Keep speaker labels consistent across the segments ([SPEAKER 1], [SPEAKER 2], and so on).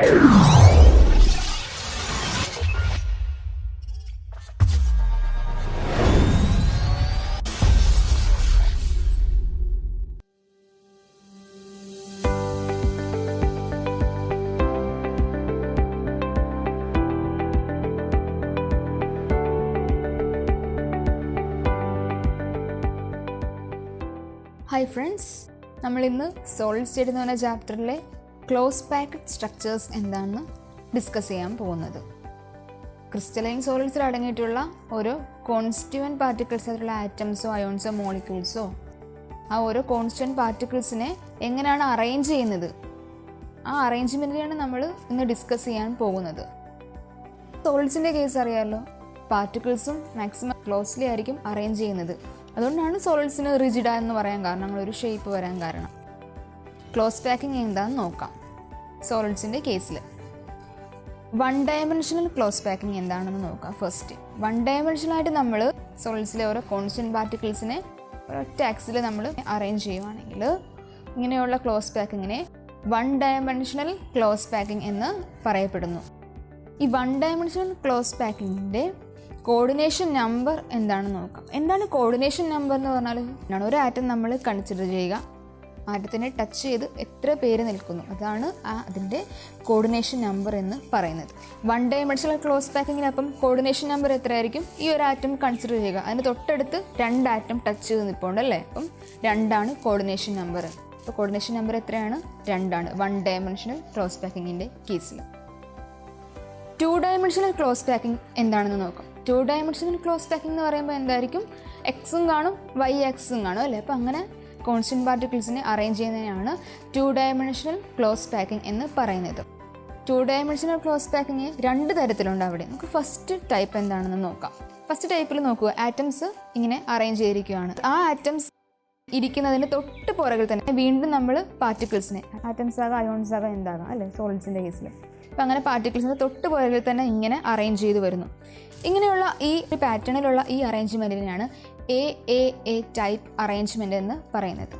[SPEAKER 1] Hi friends, നമ്മളിന്ന് solid state എന്ന് പറഞ്ഞ ചാപ്റ്ററിലെ ക്ലോസ് പാക്ഡ് സ്ട്രക്ചേഴ്സ് എന്താണെന്ന് ഡിസ്കസ് ചെയ്യാൻ പോകുന്നത്. ക്രിസ്റ്റലൈൻ സോളിഡ്സിൽ അടങ്ങിയിട്ടുള്ള ഓരോ കോൺസ്റ്റിറ്റ്യൂവൻറ്റ് പാർട്ടിക്കിൾസ് ആയിട്ടുള്ള ആറ്റംസോ അയോൺസോ മോളിക്യൂൾസോ ആ ഓരോ കോൺസ്റ്റിറ്റ്യൂവൻറ്റ് പാർട്ടിക്കിൾസിനെ എങ്ങനെയാണ് അറേഞ്ച് ചെയ്യുന്നത്, ആ അറേഞ്ച്മെൻറ്റിലാണ് നമ്മൾ ഇന്ന് ഡിസ്കസ് ചെയ്യാൻ പോകുന്നത്. സോളിഡ്സിൻ്റെ കേസ് അറിയാമല്ലോ, പാർട്ടിക്കിൾസും മാക്സിമം ക്ലോസ്ലി ആയിരിക്കും അറേഞ്ച് ചെയ്യുന്നത്. അതുകൊണ്ടാണ് സോളിഡ്സിന് റിജിഡ എന്ന് പറയാൻ കാരണം, നമ്മളൊരു ഷേപ്പ് വരാൻ കാരണം. ക്ലോസ് പാക്കിംഗ് എന്താണെന്ന് നോക്കാം. സോളിഡ്സിൻ്റെ കേസിൽ വൺ ഡയമെൻഷണൽ ക്ലോസ് പാക്കിംഗ് എന്താണെന്ന് നോക്കാം. ഫസ്റ്റ് വൺ ഡയമെൻഷനായിട്ട് നമ്മൾ സോളിഡ്സിലെ ഓരോ കോൺസ്റ്റന്റ് പാർട്ടിക്കിൾസിനെ ഒരൊറ്റ ആക്സിൽ നമ്മൾ അറേഞ്ച് ചെയ്യുവാണെങ്കിൽ ഇങ്ങനെയുള്ള ക്ലോസ് പാക്കിങ്ങിനെ വൺ ഡയമെൻഷണൽ ക്ലോസ് പാക്കിംഗ് എന്ന് പറയപ്പെടുന്നു. ഈ വൺ ഡയമെൻഷണൽ ക്ലോസ് പാക്കിങ്ങിൻ്റെ കോർഡിനേഷൻ നമ്പർ എന്താണെന്ന് നോക്കാം. എന്താണ് കോർഡിനേഷൻ നമ്പർ എന്ന് പറഞ്ഞാൽ, ഒരു ആറ്റം നമ്മൾ കൺസിഡർ ചെയ്യുക, ആറ്റത്തിനെ ടച്ച് ചെയ്ത് എത്ര പേര് നിൽക്കുന്നു, അതാണ് അതിൻ്റെ കോർഡിനേഷൻ നമ്പർ എന്ന് പറയുന്നത്. വൺ ഡയമെൻഷണൽ ക്ലോസ് പാക്കിങ്ങിന് അപ്പം കോർഡിനേഷൻ നമ്പർ എത്രയായിരിക്കും? ഈ ഒരു ആറ്റം കൺസിഡർ ചെയ്യുക, അതിന് തൊട്ടടുത്ത് രണ്ട് ആറ്റം ടച്ച് ചെയ്ത് നിൽപ്പുണ്ടല്ലേ, അപ്പം 2 കോർഡിനേഷൻ നമ്പർ. അപ്പോൾ കോർഡിനേഷൻ നമ്പർ എത്രയാണ്? 2 വൺ ഡയമെൻഷണൽ ക്ലോസ് പാക്കിങ്ങിൻ്റെ കേസിൽ. 2 ഡയമെൻഷണൽ ക്ലോസ് പാക്കിംഗ് എന്താണെന്ന് നോക്കാം. 2 ഡയമെൻഷണൽ ക്ലോസ് പാക്കിംഗ് എന്ന് പറയുമ്പോൾ എന്തായിരിക്കും? എക്സും കാണും, വൈ ആക്സും കാണും അല്ലേ. അപ്പോൾ അങ്ങനെ കോൺസ്റ്റന്റ് പാർട്ടിക്കിൾസിനെ അറേഞ്ച് ചെയ്യുന്നതിനാണ് 2 ഡയമെൻഷണൽ ക്ലോസ് പാക്കിംഗ് എന്ന് പറയുന്നത്. 2 ഡയമെൻഷണൽ ക്ലോസ് പാക്കിംഗ് 2 തരത്തിലുണ്ട് അവിടെ. നമുക്ക് ഫസ്റ്റ് ടൈപ്പ് എന്താണെന്ന് നോക്കാം. ഫസ്റ്റ് ടൈപ്പിൽ നോക്കുക, ആറ്റംസ് ഇങ്ങനെ അറേഞ്ച് ചെയ്തിരിക്കുകയാണ്. ആ ആറ്റംസ് ഇരിക്കുന്നതിന് തൊട്ട് പുറകിൽ തന്നെ വീണ്ടും നമ്മൾ പാർട്ടിക്കിൾസിനെ, ആറ്റംസ് ആകാം അയോൺസ് ആകാം എന്താകാം അല്ലേ സോളിഡ്സിൻ്റെ കേസിൽ. അപ്പം അങ്ങനെ പാർട്ടിക്കിൾസിന് തൊട്ട് പുറകിൽ തന്നെ ഇങ്ങനെ അറേഞ്ച് ചെയ്ത് വരുന്നു. ഇങ്ങനെയുള്ള ഈ പാറ്റേണിലുള്ള ഈ അറേഞ്ച്മെൻറ്റിനെയാണ് എ ടൈപ്പ് അറേഞ്ച്മെൻറ്റ് എന്ന് പറയുന്നത്.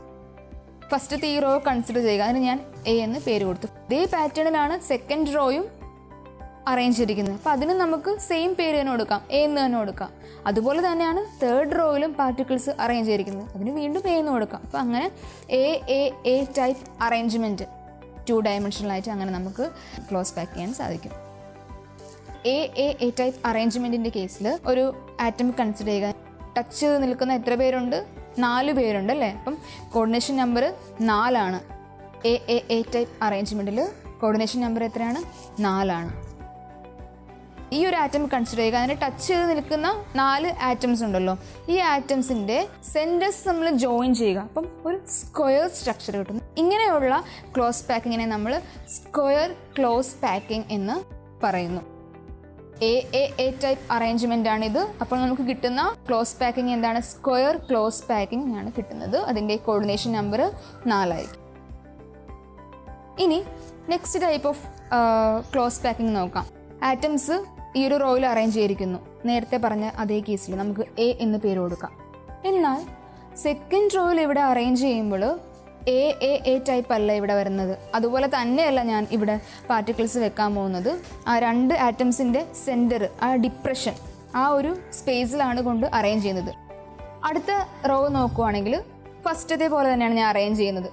[SPEAKER 1] ഫസ്റ്റത്തെ ഈ റോ കൺസിഡർ ചെയ്യുക, അതിന് ഞാൻ എ എന്ന് പേര് കൊടുത്തു. ഇതേ പാറ്റേണിലാണ് സെക്കൻഡ് റോയും അറേഞ്ച് ചെയ്തിരിക്കുന്നത്. അപ്പോൾ അതിന് നമുക്ക് സെയിം പേര് തന്നെ കൊടുക്കാം, എ എന്ന് തന്നെ കൊടുക്കാം. അതുപോലെ തന്നെയാണ് തേർഡ് റോയിലും പാർട്ടിക്കിൾസ് അറേഞ്ച് ചെയ്തിരിക്കുന്നത്, അതിന് വീണ്ടും എ എന്ന് കൊടുക്കാം. അപ്പോൾ അങ്ങനെ എ ടൈപ്പ് അറേഞ്ച്മെൻറ്റ് 2 ഡയമെൻഷനലായിട്ട് അങ്ങനെ നമുക്ക് ക്ലോസ് പാക്ക് ചെയ്യാൻ സാധിക്കും. എ ടൈപ്പ് അറേഞ്ച്മെൻറ്റിൻ്റെ കേസിൽ ഒരു ആറ്റം കൺസിഡർ ചെയ്യുക, ടച്ച് ചെയ്ത് നിൽക്കുന്ന എത്ര പേരുണ്ട്? 4 പേരുണ്ട് അല്ലേ. അപ്പം കോർഡിനേഷൻ നമ്പർ 4. എ ടൈപ്പ് അറേഞ്ച്മെൻറ്റിൽ കോർഡിനേഷൻ നമ്പർ എത്രയാണ്? 4. ഈ ഒരു ആറ്റം കൺസിഡർ ചെയ്യുക, അതിനെ ടച്ച് ചെയ്ത് നിൽക്കുന്ന 4 ആറ്റംസ് ഉണ്ടല്ലോ, ഈ ആറ്റംസിൻ്റെ സെൻറ്റേഴ്സ് നമ്മൾ ജോയിൻ ചെയ്യുക, അപ്പം ഒരു സ്ക്വയർ സ്ട്രക്ചർ കിട്ടുന്നു. ഇങ്ങനെയുള്ള ക്ലോസ് പാക്കിങ്ങിനെ നമ്മൾ സ്ക്വയർ ക്ലോസ് പാക്കിംഗ് എന്ന് പറയുന്നു. എ ടൈപ്പ് അറേഞ്ച്മെൻ്റ് ആണിത്. അപ്പോൾ നമുക്ക് കിട്ടുന്ന ക്ലോസ് പാക്കിംഗ് എന്താണ്? സ്ക്വയർ ക്ലോസ് പാക്കിംഗ് ആണ് കിട്ടുന്നത്. അതിൻ്റെ കോർഡിനേഷൻ നമ്പർ 4 ആയിരിക്കും. ഇനി next type of close packing നോക്കാം. ആറ്റംസ് ഈ ഒരു റോയിൽ അറേഞ്ച് ചെയ്തിരിക്കുന്നു. നേരത്തെ പറഞ്ഞ അതേ കേസിൽ നമുക്ക് എ എന്ന് പേര് കൊടുക്കാം. എന്നാൽ സെക്കൻഡ് റോയിൽ ഇവിടെ അറേഞ്ച് ചെയ്യുമ്പോൾ എ ടൈപ്പ് അല്ല ഇവിടെ വരുന്നത്. അതുപോലെ തന്നെയല്ല ഞാൻ ഇവിടെ പാർട്ടിക്കിൾസ് വെക്കാൻ പോകുന്നത്. ആ 2 ആറ്റംസിൻ്റെ സെൻറ്റർ, ആ ഡിപ്രഷൻ, ആ ഒരു സ്പേസിലാണ് കൊണ്ട് അറേഞ്ച് ചെയ്യുന്നത്. അടുത്ത റോ നോക്കുവാണെങ്കിൽ ഫസ്റ്റത്തെ പോലെ തന്നെയാണ് ഞാൻ അറേഞ്ച് ചെയ്യുന്നത്.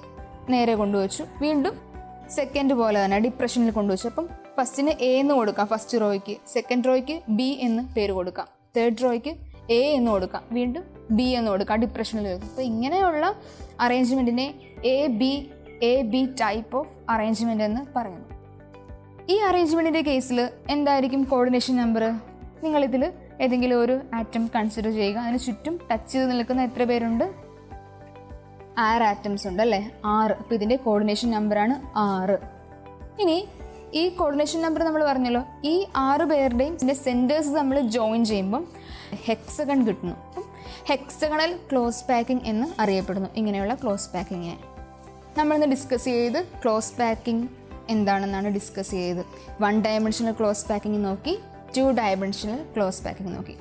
[SPEAKER 1] നേരെ കൊണ്ടുവച്ചു, വീണ്ടും സെക്കൻഡ് പോലെ തന്നെ ഡിപ്രഷനിൽ കൊണ്ടുവച്ചു. അപ്പം ഫസ്റ്റിന് എ എന്ന് കൊടുക്കാം ഫസ്റ്റ് റോയ്ക്ക്, സെക്കൻഡ് റോയ്ക്ക് ബി എന്ന് പേര് കൊടുക്കാം, തേർഡ് റോയ്ക്ക് എ എന്ന് കൊടുക്കാം, വീണ്ടും ബി എന്ന് കൊടുക്കാം, ഡിപ്രഷനിൽ കൊടുക്കാം. അപ്പോൾ ഇങ്ങനെയുള്ള അറേഞ്ച്മെൻറ്റിനെ A B type of arrangement എന്ന് പറയുന്നു. ഈ അറേഞ്ച്മെൻറ്റിൻ്റെ കേസിൽ എന്തായിരിക്കും കോർഡിനേഷൻ നമ്പർ? നിങ്ങളിതിൽ ഏതെങ്കിലും ഒരു ആറ്റം കൺസിഡർ ചെയ്യുക, അതിന് ചുറ്റും ടച്ച് ചെയ്ത് നിൽക്കുന്ന എത്ര പേരുണ്ട്? 6 ആറ്റംസ് ഉണ്ട് അല്ലേ, 6. അപ്പോൾ ഇതിൻ്റെ കോർഡിനേഷൻ നമ്പറാണ് 6. ഇനി ഈ കോർഡിനേഷൻ നമ്പർ നമ്മൾ പറഞ്ഞല്ലോ, ഈ 6 പേരുടെയും ഇതിൻ്റെ സെൻറ്റേഴ്സ് നമ്മൾ ജോയിൻ ചെയ്യുമ്പം ഹെക്സഗൺ കിട്ടുന്നു. അപ്പം ഹെക്സഗണൽ ക്ലോസ് പാക്കിംഗ് എന്ന് അറിയപ്പെടുന്നു ഇങ്ങനെയുള്ള ക്ലോസ് പാക്കിങ്ങിനെ. നമ്മളിന്ന് ഡിസ്കസ് ചെയ്ത് ക്ലോസ് പാക്കിംഗ് എന്താണെന്നാണ് ഡിസ്കസ് ചെയ്തത്. 1 ഡയമെൻഷണൽ ക്ലോസ് പാക്കിംഗ് നോക്കി, 2 ഡയമെൻഷണൽ ക്ലോസ് പാക്കിംഗ് നോക്കി.